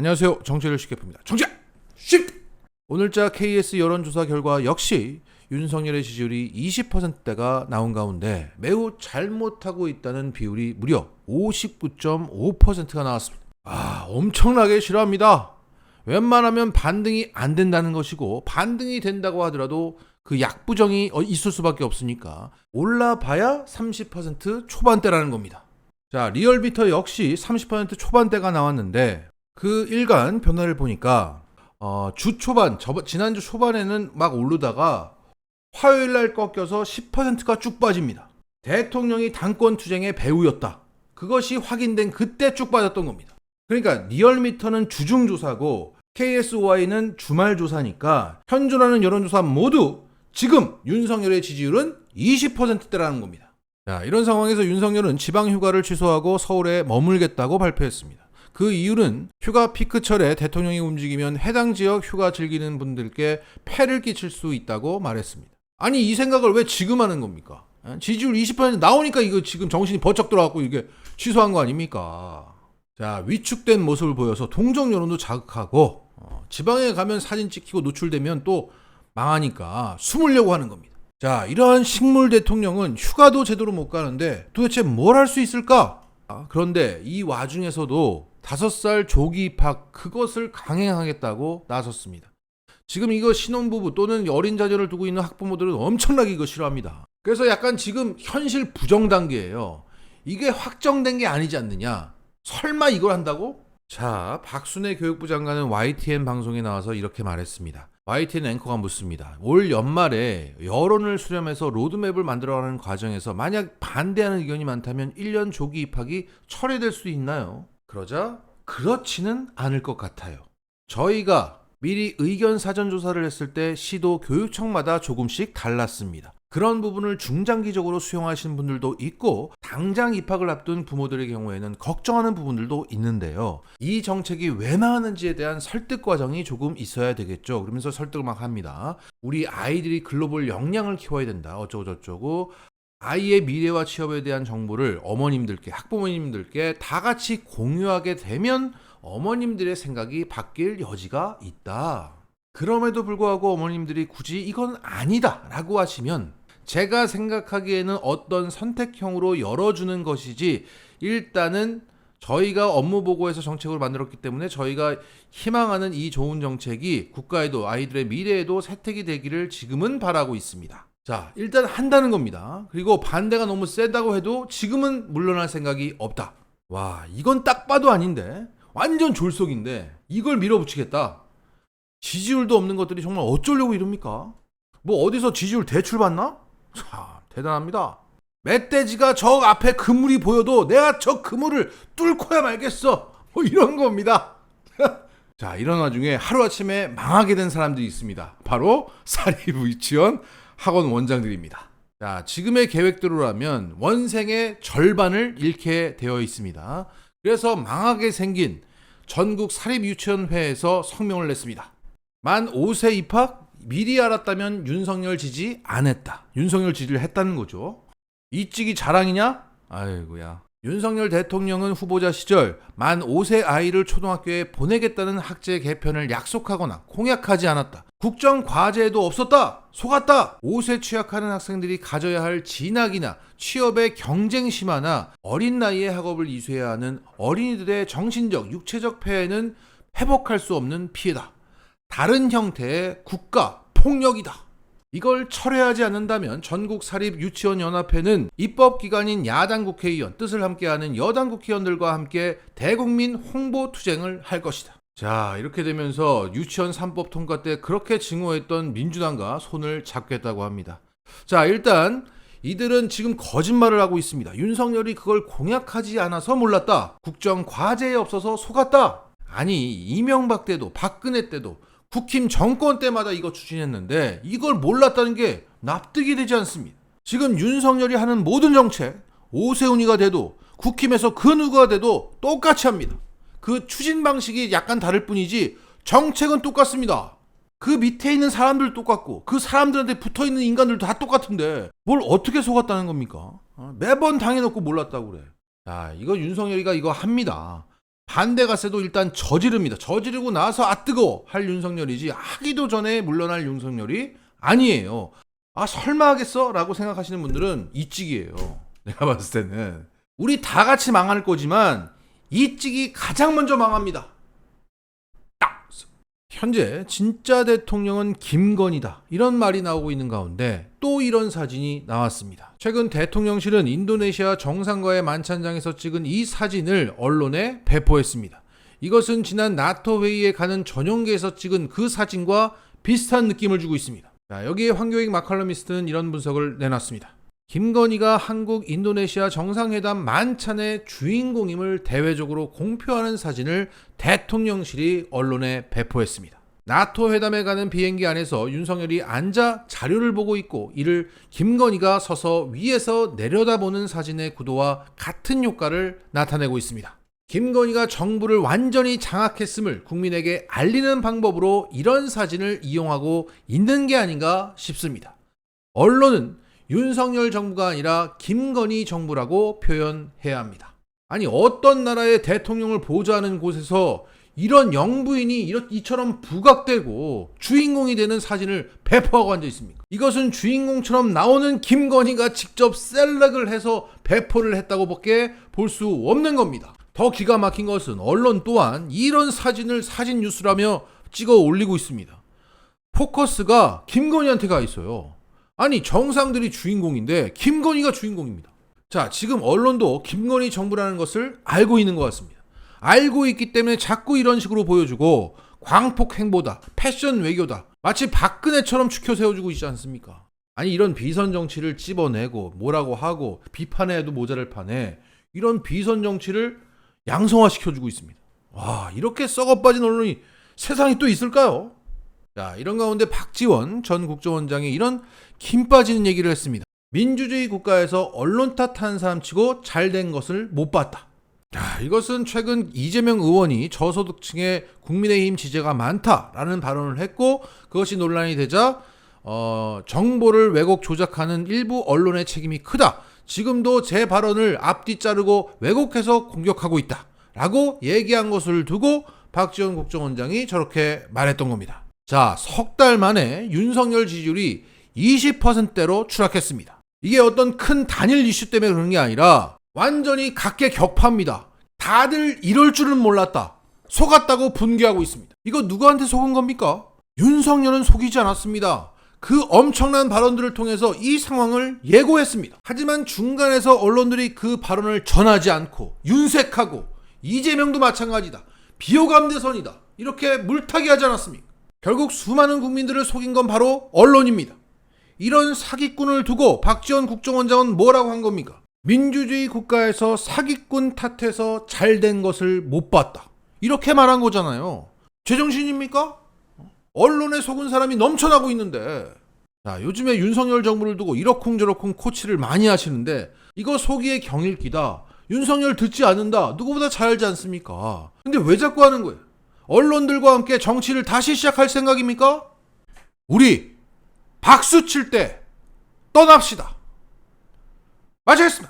안녕하세요. 정치를 쉽게 풉니다. 정치 쉽! 오늘자 KS 여론조사 결과 역시 윤석열의 지지율이 20%대가 나온 가운데 매우 잘못하고 있다는 비율이 무려 59.5%가 나왔습니다. 엄청나게 싫어합니다. 웬만하면 반등이 안 된다는 것이고, 반등이 된다고 하더라도 그 약부정이 있을 수밖에 없으니까 올라봐야 30% 초반대라는 겁니다. 자, 리얼미터 역시 30% 초반대가 나왔는데 그 일간 변화를 보니까 주 초반, 지난주 초반에는 막 오르다가 화요일날 꺾여서 10%가 쭉 빠집니다. 대통령이 당권 투쟁의 배우였다. 그것이 확인된 그때 쭉 빠졌던 겁니다. 그러니까 리얼미터는 주중 조사고 KSOI는 주말 조사니까 현존하는 여론조사 모두 지금 윤석열의 지지율은 20%대라는 겁니다. 자, 이런 상황에서 윤석열은 지방휴가를 취소하고 서울에 머물겠다고 발표했습니다. 그 이유는 휴가 피크철에 대통령이 움직이면 해당 지역 휴가 즐기는 분들께 폐를 끼칠 수 있다고 말했습니다. 아니, 이 생각을 왜 지금 하는 겁니까? 지지율 20% 나오니까 이거 지금 정신이 번쩍 들어갖고 이게 취소한 거 아닙니까? 자, 위축된 모습을 보여서 동정 여론도 자극하고 지방에 가면 사진 찍히고 노출되면 또 망하니까 숨으려고 하는 겁니다. 자, 이러한 식물 대통령은 휴가도 제대로 못 가는데 도대체 뭘 할 수 있을까? 그런데 이 와중에서도 5살 조기 입학 그것을 강행하겠다고 나섰습니다. 지금 이거 신혼부부 또는 어린 자녀를 두고 있는 학부모들은 엄청나게 이거 싫어합니다. 그래서 약간 지금 현실 부정 단계예요. 이게 확정된 게 아니지 않느냐? 설마 이걸 한다고? 자, 박순애 교육부 장관은 YTN 방송에 나와서 이렇게 말했습니다. YTN 앵커가 묻습니다. 올 연말에 여론을 수렴해서 로드맵을 만들어가는 과정에서 만약 반대하는 의견이 많다면 1년 조기 입학이 철회될 수 있나요? 그러자 그렇지는 않을 것 같아요. 저희가 미리 의견 사전조사를 했을 때 시도 교육청마다 조금씩 달랐습니다. 그런 부분을 중장기적으로 수용하시는 분들도 있고 당장 입학을 앞둔 부모들의 경우에는 걱정하는 부분들도 있는데요. 이 정책이 왜 나왔는지에 대한 설득 과정이 조금 있어야 되겠죠. 그러면서 설득을 막 합니다. 우리 아이들이 글로벌 역량을 키워야 된다. 어쩌고 저쩌고. 아이의 미래와 취업에 대한 정보를 어머님들께, 학부모님들께 다 같이 공유하게 되면 어머님들의 생각이 바뀔 여지가 있다. 그럼에도 불구하고 어머님들이 굳이 이건 아니다 라고 하시면 제가 생각하기에는 어떤 선택형으로 열어주는 것이지, 일단은 저희가 업무보고에서 정책을 만들었기 때문에 저희가 희망하는 이 좋은 정책이 국가에도 아이들의 미래에도 혜택이 되기를 지금은 바라고 있습니다. 자, 일단 한다는 겁니다. 그리고 반대가 너무 세다고 해도 지금은 물러날 생각이 없다. 와, 이건 딱 봐도 아닌데, 완전 졸속인데 이걸 밀어붙이겠다. 지지율도 없는 것들이 정말 어쩌려고 이럽니까? 뭐 어디서 지지율 대출 받나? 참 대단합니다. 멧돼지가 저 앞에 그물이 보여도 내가 저 그물을 뚫고야 말겠어, 뭐 이런 겁니다. 자, 이런 와중에 하루아침에 망하게 된 사람들이 있습니다. 바로 사립 유치원 학원 원장들입니다. 자, 지금의 계획대로라면 원생의 절반을 잃게 되어 있습니다. 그래서 망하게 생긴 전국 사립유치원회에서 성명을 냈습니다. 만 5세 입학 미리 알았다면 윤석열 지지 안 했다. 윤석열 지지를 했다는 거죠. 이찍이 자랑이냐? 아이고야. 윤석열 대통령은 후보자 시절 만 5세 아이를 초등학교에 보내겠다는 학제 개편을 약속하거나 공약하지 않았다. 국정과제에도 없었다. 속았다. 5세 취약하는 학생들이 가져야 할 진학이나 취업의 경쟁 심화나 어린 나이에 학업을 이수해야 하는 어린이들의 정신적, 육체적 폐해는 회복할 수 없는 피해다. 다른 형태의 국가 폭력이다. 이걸 철회하지 않는다면 전국 사립유치원연합회는 입법기관인 야당 국회의원, 뜻을 함께하는 여당 국회의원들과 함께 대국민 홍보 투쟁을 할 것이다. 자, 이렇게 되면서 유치원 3법 통과 때 그렇게 증오했던 민주당과 손을 잡겠다고 합니다. 자, 일단 이들은 지금 거짓말을 하고 있습니다. 윤석열이 그걸 공약하지 않아서 몰랐다. 국정과제에 없어서 속았다. 아니, 이명박 때도 박근혜 때도 국힘 정권 때마다 이거 추진했는데 이걸 몰랐다는 게 납득이 되지 않습니다. 지금 윤석열이 하는 모든 정책, 오세훈이가 돼도 국힘에서 그 누가 돼도 똑같이 합니다. 그 추진 방식이 약간 다를 뿐이지 정책은 똑같습니다. 그 밑에 있는 사람들 똑같고 그 사람들한테 붙어있는 인간들도 다 똑같은데 뭘 어떻게 속았다는 겁니까? 매번 당해놓고 몰랐다고 그래. 자, 이거 윤석열이가 이거 합니다. 반대가세도 일단 저지릅니다. 저지르고 나서 아 뜨거워 할 윤석열이지 하기도 전에 물러날 윤석열이 아니에요. 아 설마 하겠어? 라고 생각하시는 분들은 이찍이에요. 내가 봤을 때는 우리 다 같이 망할 거지만 이찍이 가장 먼저 망합니다. 딱! 현재 진짜 대통령은 김건희다 이런 말이 나오고 있는 가운데 또 이런 사진이 나왔습니다. 최근 대통령실은 인도네시아 정상과의 만찬장에서 찍은 이 사진을 언론에 배포했습니다. 이것은 지난 나토 회의에 가는 전용기에서 찍은 그 사진과 비슷한 느낌을 주고 있습니다. 자, 여기에 황교익 마칼럼니스트는 이런 분석을 내놨습니다. 김건희가 한국 인도네시아 정상회담 만찬의 주인공임을 대외적으로 공표하는 사진을 대통령실이 언론에 배포했습니다. 나토 회담에 가는 비행기 안에서 윤석열이 앉아 자료를 보고 있고 이를 김건희가 서서 위에서 내려다보는 사진의 구도와 같은 효과를 나타내고 있습니다. 김건희가 정부를 완전히 장악했음을 국민에게 알리는 방법으로 이런 사진을 이용하고 있는 게 아닌가 싶습니다. 언론은 윤석열 정부가 아니라 김건희 정부라고 표현해야 합니다. 아니 어떤 나라의 대통령을 보좌하는 곳에서 이런 영부인이 이처럼 부각되고 주인공이 되는 사진을 배포하고 앉아 있습니까? 이것은 주인공처럼 나오는 김건희가 직접 셀렉을 해서 배포를 했다고 밖에 볼 수 없는 겁니다. 더 기가 막힌 것은 언론 또한 이런 사진을 사진 뉴스라며 찍어 올리고 있습니다. 포커스가 김건희한테 가 있어요. 아니 정상들이 주인공인데 김건희가 주인공입니다. 자, 지금 언론도 김건희 정부라는 것을 알고 있는 것 같습니다. 알고 있기 때문에 자꾸 이런 식으로 보여주고 광폭 행보다, 패션 외교다, 마치 박근혜처럼 추켜 세워주고 있지 않습니까? 아니 이런 비선 정치를 찝어내고 뭐라고 하고 비판해도 모자랄 판에 이런 비선 정치를 양성화시켜주고 있습니다. 와, 이렇게 썩어빠진 언론이 세상에 또 있을까요? 자, 이런 가운데 박지원 전 국정원장이 이런 김 빠지는 얘기를 했습니다. 민주주의 국가에서 언론 탓하는 사람 치고 잘된 것을 못 봤다. 자, 이것은 최근 이재명 의원이 저소득층의 국민의힘 지지가 많다라는 발언을 했고 그것이 논란이 되자 정보를 왜곡 조작하는 일부 언론의 책임이 크다. 지금도 제 발언을 앞뒤 자르고 왜곡해서 공격하고 있다. 라고 얘기한 것을 두고 박지원 국정원장이 저렇게 말했던 겁니다. 자, 석 달 만에 윤석열 지지율이 20%대로 추락했습니다. 이게 어떤 큰 단일 이슈 때문에 그런 게 아니라 완전히 각계격파입니다. 다들 이럴 줄은 몰랐다. 속았다고 분개하고 있습니다. 이거 누구한테 속은 겁니까? 윤석열은 속이지 않았습니다. 그 엄청난 발언들을 통해서 이 상황을 예고했습니다. 하지만 중간에서 언론들이 그 발언을 전하지 않고 윤색하고 이재명도 마찬가지다. 비호감 대선이다. 이렇게 물타기 하지 않았습니까? 결국 수많은 국민들을 속인 건 바로 언론입니다. 이런 사기꾼을 두고 박지원 국정원장은 뭐라고 한 겁니까? 민주주의 국가에서 사기꾼 탓해서 잘된 것을 못 봤다. 이렇게 말한 거잖아요. 제정신입니까? 언론에 속은 사람이 넘쳐나고 있는데 자, 요즘에 윤석열 정부를 두고 이러쿵저러쿵 코치를 많이 하시는데 이거 속이의 경일기다. 윤석열 듣지 않는다. 누구보다 잘 알지 않습니까? 근데 왜 자꾸 하는 거예요? 언론들과 함께 정치를 다시 시작할 생각입니까? 우리 박수 칠 때 떠납시다. 마치겠습니다.